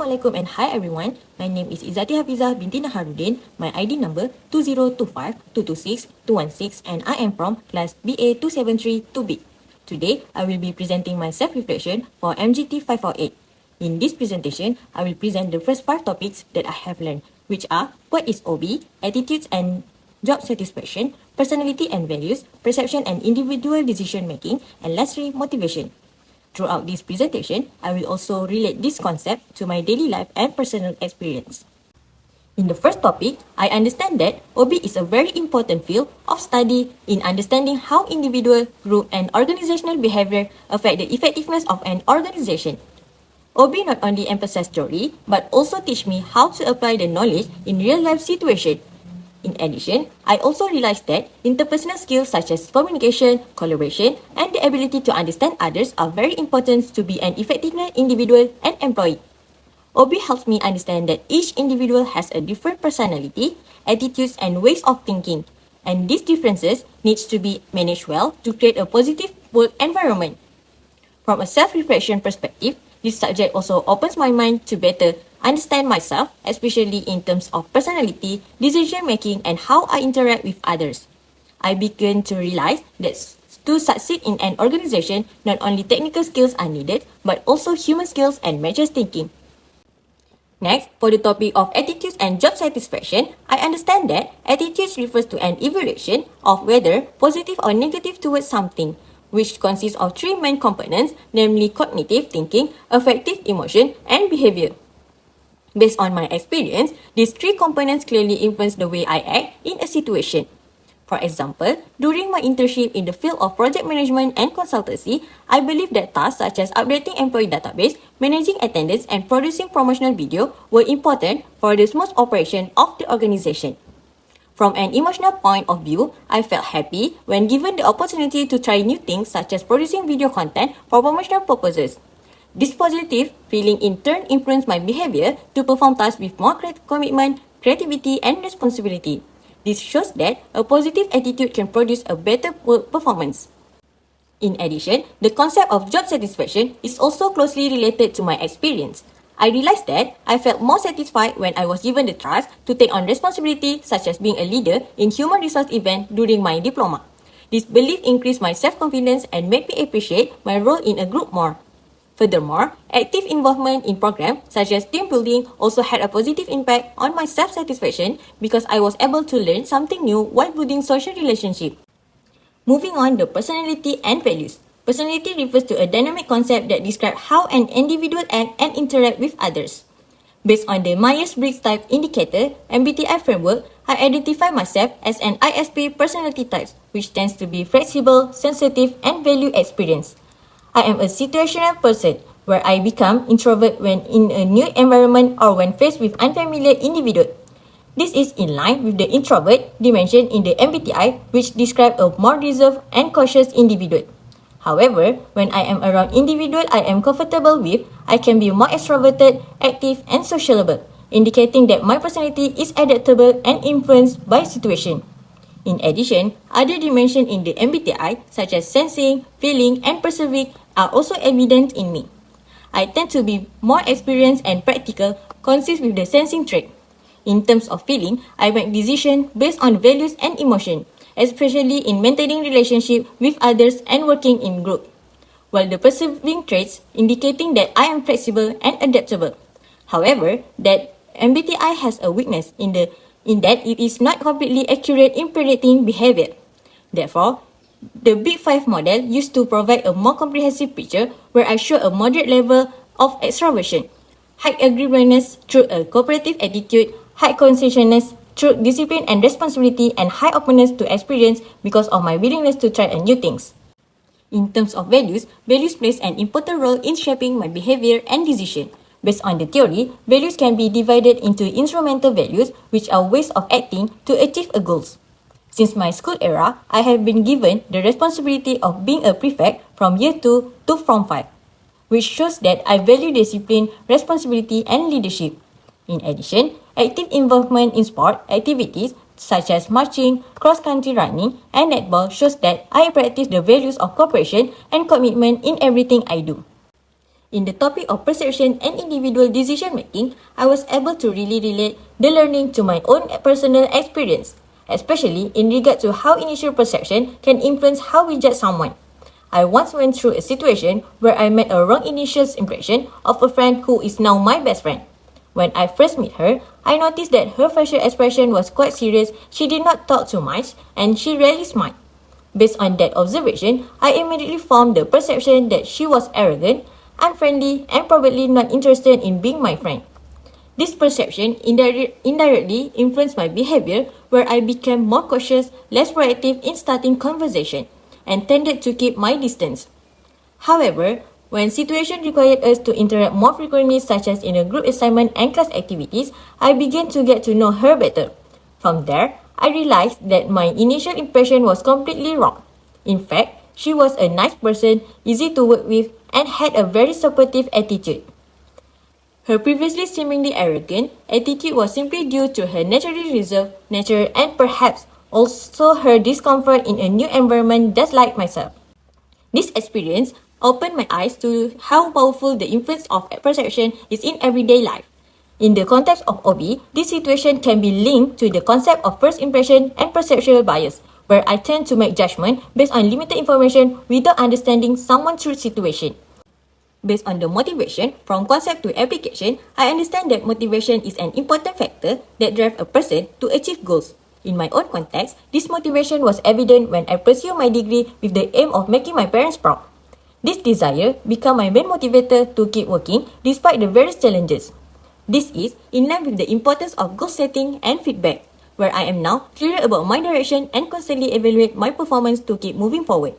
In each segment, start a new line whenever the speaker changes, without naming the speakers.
Assalamualaikum and hi everyone. My name is Izzati Hafizah binti Naharuddin. My ID number 2025226216 and I am from class BA273-2B. Today, I will be presenting my self-reflection for MGT548. In this presentation, I will present the first 5 topics that I have learned, which are what is OB, attitudes and job satisfaction, personality and values, perception and individual decision making, and lastly, motivation. Throughout this presentation, I will also relate this concept to my daily life and personal experience. In the first topic, I understand that OB is a very important field of study in understanding how individual, group, and organizational behavior affect the effectiveness of an organization. OB not only emphasize theory, but also teach me how to apply the knowledge in real-life situations. In addition, I also realized that interpersonal skills such as communication, collaboration, and the ability to understand others are very important to be an effective individual and employee. OB helps me understand that each individual has a different personality, attitudes, and ways of thinking, and these differences needs to be managed well to create a positive work environment. From a self-reflection perspective, this subject also opens my mind to better understand myself, especially in terms of personality, decision-making, and how I interact with others. I began to realize that to succeed in an organization, not only technical skills are needed, but also human skills and mature thinking. Next, for the topic of attitudes and job satisfaction, I understand that attitudes refers to an evaluation of whether positive or negative towards something, which consists of 3 main components, namely cognitive thinking, affective emotion, and behavior. Based on my experience, these 3 components clearly influence the way I act in a situation. For example, during my internship in the field of project management and consultancy, I believe that tasks such as updating employee database, managing attendance, and producing promotional video were important for the smooth operation of the organization. From an emotional point of view, I felt happy when given the opportunity to try new things such as producing video content for promotional purposes. This positive feeling in turn influenced my behavior to perform tasks with more commitment, creativity, and responsibility. This shows that a positive attitude can produce a better work performance. In addition, the concept of job satisfaction is also closely related to my experience. I realized that I felt more satisfied when I was given the trust to take on responsibility such as being a leader in human resource event during my diploma. This belief increased my self-confidence and made me appreciate my role in a group more. Furthermore, active involvement in programs such as team building also had a positive impact on my self-satisfaction because I was able to learn something new while building social relationships. Moving on to personality and values. Personality refers to a dynamic concept that describes how an individual acts and interacts with others. Based on the Myers-Briggs type indicator, MBTI framework, I identify myself as an ISP personality type, which tends to be flexible, sensitive, and value experience. I am a situational person, where I become introvert when in a new environment or when faced with unfamiliar individuals. This is in line with the introvert dimension in the MBTI, which describes a more reserved and cautious individual. However, when I am around individuals I am comfortable with, I can be more extroverted, active, and sociable, indicating that my personality is adaptable and influenced by situation. In addition, other dimensions in the MBTI, such as sensing, feeling, and perceiving, are also evident in me. I tend to be more experienced and practical, consist with the sensing trait. In terms of feeling, I make decisions based on values and emotion, especially in maintaining relationship with others and working in group. While the perceiving traits indicating that I am flexible and adaptable. However, that MBTI has a weakness in that it is not completely accurate in predicting behavior. Therefore, the Big 5 model used to provide a more comprehensive picture where I show a moderate level of extroversion, high agreeableness through a cooperative attitude, high conscientiousness through discipline and responsibility, and high openness to experience because of my willingness to try new things. In terms of values plays an important role in shaping my behavior and decision. Based on the theory, values can be divided into instrumental values, which are ways of acting to achieve a goal. Since my school era, I have been given the responsibility of being a prefect from year 2 to Form 5, which shows that I value discipline, responsibility, and leadership. In addition, active involvement in sport activities such as marching, cross-country running, and netball shows that I practice the values of cooperation and commitment in everything I do. In the topic of perception and individual decision making, I was able to really relate the learning to my own personal experience, especially in regard to how initial perception can influence how we judge someone. I once went through a situation where I made a wrong initial impression of a friend who is now my best friend. When I first met her, I noticed that her facial expression was quite serious, she did not talk too much, and she rarely smiled. Based on that observation, I immediately formed the perception that she was arrogant, unfriendly, and probably not interested in being my friend. This perception indirectly influenced my behavior, where I became more cautious, less proactive in starting conversation, and tended to keep my distance. However, when situations required us to interact more frequently, such as in a group assignment and class activities, I began to get to know her better. From there, I realized that my initial impression was completely wrong. In fact, she was a nice person, easy to work with, and had a very supportive attitude. Her previously seemingly arrogant attitude was simply due to her naturally reserved nature and perhaps also her discomfort in a new environment just like myself. This experience opened my eyes to how powerful the influence of perception is in everyday life. In the context of OB, this situation can be linked to the concept of first impression and perceptual bias, where I tend to make judgment based on limited information without understanding someone's true situation. Based on the motivation from concept to application, I understand that motivation is an important factor that drives a person to achieve goals. In my own context, this motivation was evident when I pursued my degree with the aim of making my parents proud. This desire became my main motivator to keep working despite the various challenges. This is in line with the importance of goal setting and feedback, where I am now clearer about my direction and constantly evaluate my performance to keep moving forward.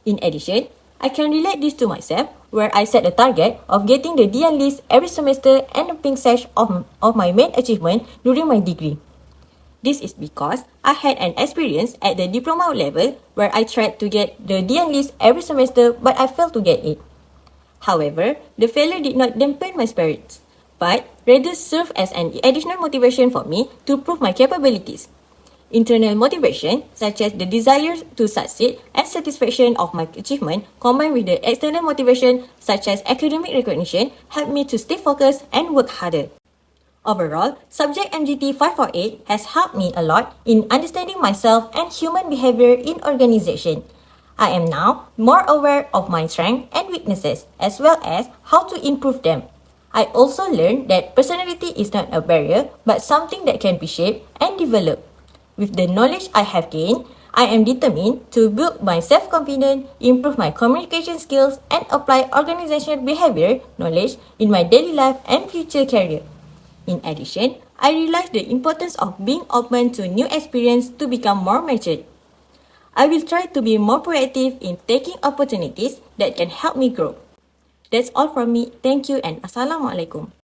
In addition, I can relate this to myself, where I set a target of getting the D list every semester and a pink sash of my main achievement during my degree. This is because I had an experience at the diploma level where I tried to get the D list every semester but I failed to get it. However, the failure did not dampen my spirits, but rather served as an additional motivation for me to prove my capabilities. Internal motivation, such as the desire to succeed and satisfaction of my achievement, combined with the external motivation, such as academic recognition, helped me to stay focused and work harder. Overall, subject MGT548 has helped me a lot in understanding myself and human behavior in organization. I am now more aware of my strengths and weaknesses, as well as how to improve them. I also learned that personality is not a barrier, but something that can be shaped and developed. With the knowledge I have gained, I am determined to build my self-confidence, improve my communication skills, and apply organizational behavior knowledge in my daily life and future career. In addition, I realized the importance of being open to new experience to become more matured. I will try to be more proactive in taking opportunities that can help me grow. That's all from me. Thank you and Assalamualaikum.